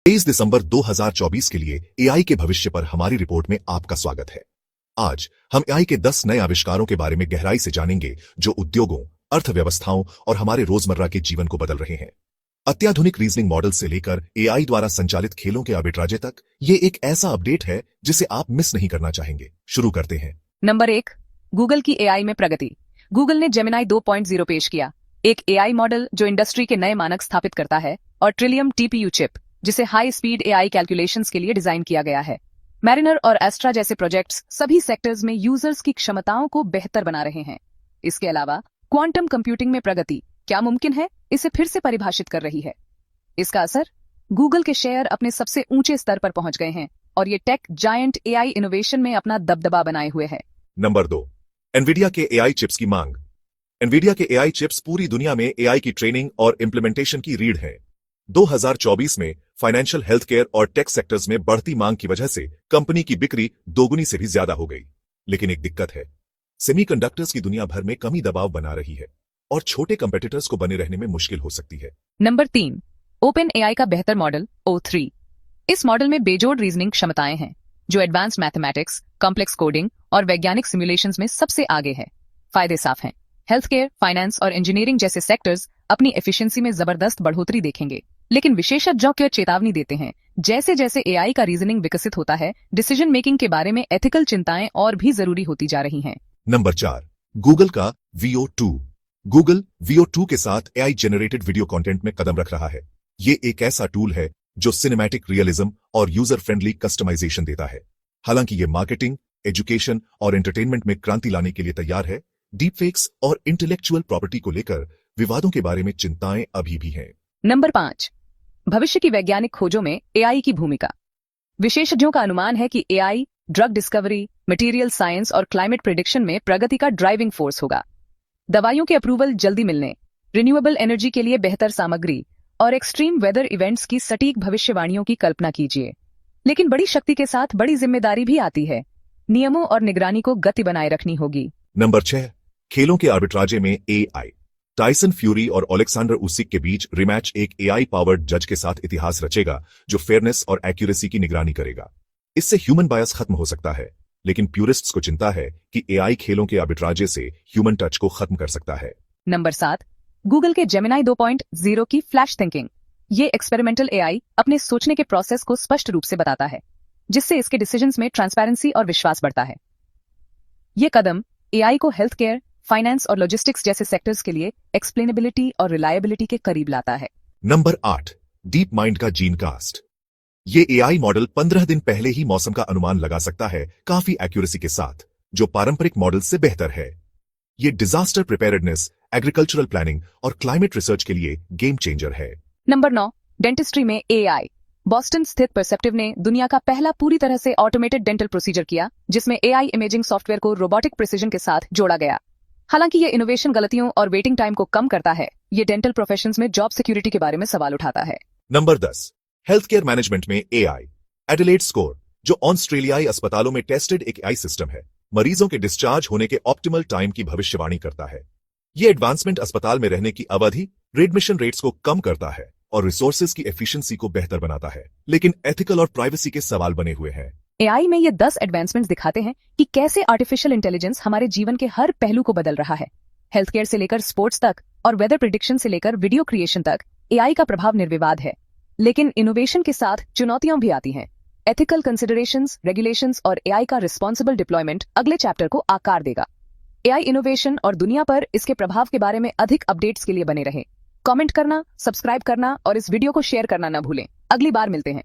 23 दिसंबर 2024 के लिए एआई के भविष्य पर हमारी रिपोर्ट में आपका स्वागत है। आज हम एआई के 10 नए आविष्कारों के बारे में गहराई से जानेंगे जो उद्योगों, अर्थव्यवस्थाओं और हमारे रोजमर्रा के जीवन को बदल रहे हैं। अत्याधुनिक रीजनिंग मॉडल से लेकर एआई द्वारा संचालित खेलों के आर्बिट्राजे तक ये एक ऐसा अपडेट है जिसे आप मिस नहीं करना चाहेंगे। शुरू करते हैं। नंबर 1, गूगल की एआई में प्रगति। गूगल ने जेमिनाई 2.0 पेश किया, एक एआई मॉडल जो इंडस्ट्री के नए मानक स्थापित करता है, और ट्रिलियम टीपीयू चिप जिसे हाई स्पीड एआई कैलकुलेशंस के लिए डिजाइन किया गया है। मैरिनर और एस्ट्रा जैसे प्रोजेक्ट्स सभी सेक्टर्स में यूजर्स की क्षमताओं को बेहतर बना रहे हैं। इसके अलावा क्वांटम कंप्यूटिंग में प्रगति क्या मुमकिन है, इसे फिर से परिभाषित कर रही है। इसका असर, गूगल के शेयर अपने सबसे ऊंचे स्तर पर पहुंच गए हैं और ये टेक जायंट एआई इनोवेशन में अपना दबदबा बनाए हुए है। नंबर 2, एनवीडिया के एआई चिप्स की मांग। एनवीडिया के एआई चिप्स पूरी दुनिया में एआई की ट्रेनिंग और इंप्लीमेंटेशन की रीढ़ है। 2024 में फाइनेंशियल, हेल्थ केयर और टेक सेक्टर्स में बढ़ती मांग की वजह से कंपनी की बिक्री दोगुनी से भी ज्यादा हो गई। लेकिन एक दिक्कत है, सेमीकंडक्टर्स की दुनिया भर में कमी दबाव बना रही है और छोटे कंपेटिटर्स को बने रहने में मुश्किल हो सकती है। नंबर 3, ओपन एआई का बेहतर मॉडल O3। इस मॉडल में बेजोड़ रीजनिंग क्षमताएं हैं जो एडवांस्ड मैथमेटिक्स, कॉम्प्लेक्स कोडिंग और वैज्ञानिक सिमुलेशंस में सबसे आगे है। फायदे साफ हैं, हेल्थ केयर, फाइनेंस और इंजीनियरिंग जैसे सेक्टर्स अपनी एफिशिएंसी में जबरदस्त बढ़ोतरी देखेंगे। लेकिन विशेषज्ञों को चेतावनी देते हैं, जैसे जैसे एआई का रीजनिंग विकसित होता है, डिसीजन मेकिंग के बारे में एथिकल चिंताएं और भी जरूरी होती जा रही हैं। नंबर 4, गूगल का VO2। गूगल VO2 के साथ एआई जनरेटेड वीडियो कंटेंट में कदम रख रहा है। ये एक ऐसा टूल है जो सिनेमैटिक रियलिज्म और यूजर फ्रेंडली कस्टमाइजेशन देता है। हालांकि ये मार्केटिंग, एजुकेशन और एंटरटेनमेंट में क्रांति लाने के लिए तैयार है, डीपफेक्स और इंटेलेक्चुअल प्रॉपर्टी को लेकर विवादों के बारे में चिंताएं अभी भी हैं। नंबर 5, भविष्य की वैज्ञानिक खोजों में एआई की भूमिका। विशेषज्ञों का अनुमान है कि AI drug discovery, material science और क्लाइमेट प्रेडिक्शन में प्रगति का ड्राइविंग फोर्स होगा। दवाइयों के अप्रूवल जल्दी मिलने, रिन्यूएबल एनर्जी के लिए बेहतर सामग्री और एक्सट्रीम वेदर इवेंट्स की सटीक भविष्यवाणियों की कल्पना कीजिए। लेकिन बड़ी शक्ति के साथ बड़ी जिम्मेदारी भी आती है। नियमों और निगरानी को गति बनाए रखनी होगी। नंबर 6, खेलों के आर्बिट्राजे में एआई। टाइसन फ्यूरी और ओलेक्सेंडर उसिक के बीच रिमैच एक एआई पावर्ड जज के साथ इतिहास रचेगा जो फेयरनेस और एक्यूरेसी की निगरानी करेगा। इससे ह्यूमन बायस खत्म हो सकता है, लेकिन प्यूरिस्ट्स को चिंता है कि एआई खेलों के आर्बिट्राजे से ह्यूमन टच को खत्म कर सकता है। नंबर 7, गूगल के जेमिनाई 2.0 की फ्लैश थिंकिंग। ये एक्सपेरिमेंटल एआई अपने सोचने के प्रोसेस को स्पष्ट रूप से बताता है, जिससे इसके डिसीजंस में ट्रांसपेरेंसी और विश्वास बढ़ता है। ये कदम एआई को हेल्थ केयर, फाइनेंस और लॉजिस्टिक्स जैसे सेक्टर्स के लिए एक्सप्लेनेबिलिटी और रिलायबिलिटी के करीब लाता है। नंबर 8, डीप माइंड का जीनकास्ट। ये एआई मॉडल 15 दिन पहले ही मौसम का अनुमान लगा सकता है, काफी एक्यूरेसी के साथ, जो पारंपरिक मॉडल से बेहतर है। ये डिजास्टर प्रिपेयर्डनेस, एग्रीकल्चरल प्लानिंग और क्लाइमेट रिसर्च के लिए गेम चेंजर है। नंबर 9, डेंटिस्ट्री में एआई। बॉस्टन स्थित परसेप्टिव ने दुनिया का पहला पूरी तरह से ऑटोमेटेड डेंटल प्रोसीजर किया, जिसमें एआई इमेजिंग सॉफ्टवेयर को रोबोटिक प्रिसीजन के साथ जोड़ा गया। हालांकि ये इनोवेशन गलतियों और वेटिंग टाइम को कम करता है, ये डेंटल प्रोफेशंस में जॉब सिक्योरिटी के बारे में सवाल उठाता है। नंबर 10, हेल्थ केयर मैनेजमेंट में एआई। एडिलेड स्कोर, जो ऑस्ट्रेलियाई अस्पतालों में टेस्टेड एक एआई सिस्टम है, मरीजों के डिस्चार्ज होने के ऑप्टिमल टाइम की भविष्यवाणी करता है। ये एडवांसमेंट अस्पताल में रहने की अवधि, रेडमिशन रेट्स को कम करता है और रिसोर्सेज की एफिशिएंसी को बेहतर बनाता है, लेकिन एथिकल और प्राइवेसी के सवाल बने हुए हैं। एआई में ये 10 एडवांसमेंट्स दिखाते हैं कि कैसे आर्टिफिशियल इंटेलिजेंस हमारे जीवन के हर पहलू को बदल रहा है। हेल्थ केयर से लेकर स्पोर्ट्स तक और वेदर प्रिडिक्शन से लेकर वीडियो क्रिएशन तक एआई का प्रभाव निर्विवाद है। लेकिन इनोवेशन के साथ चुनौतियां भी आती हैं। एथिकल कंसिडरेशंस, रेगुलेशंस और एआई का रिस्पॉन्सिबल डिप्लॉयमेंट अगले चैप्टर को आकार देगा। एआई इनोवेशन और दुनिया पर इसके प्रभाव के बारे में अधिक अपडेट्स के लिए बने रहें। कमेंट करना, सब्सक्राइब करना और इस वीडियो को शेयर करना न भूलें। अगली बार मिलते हैं।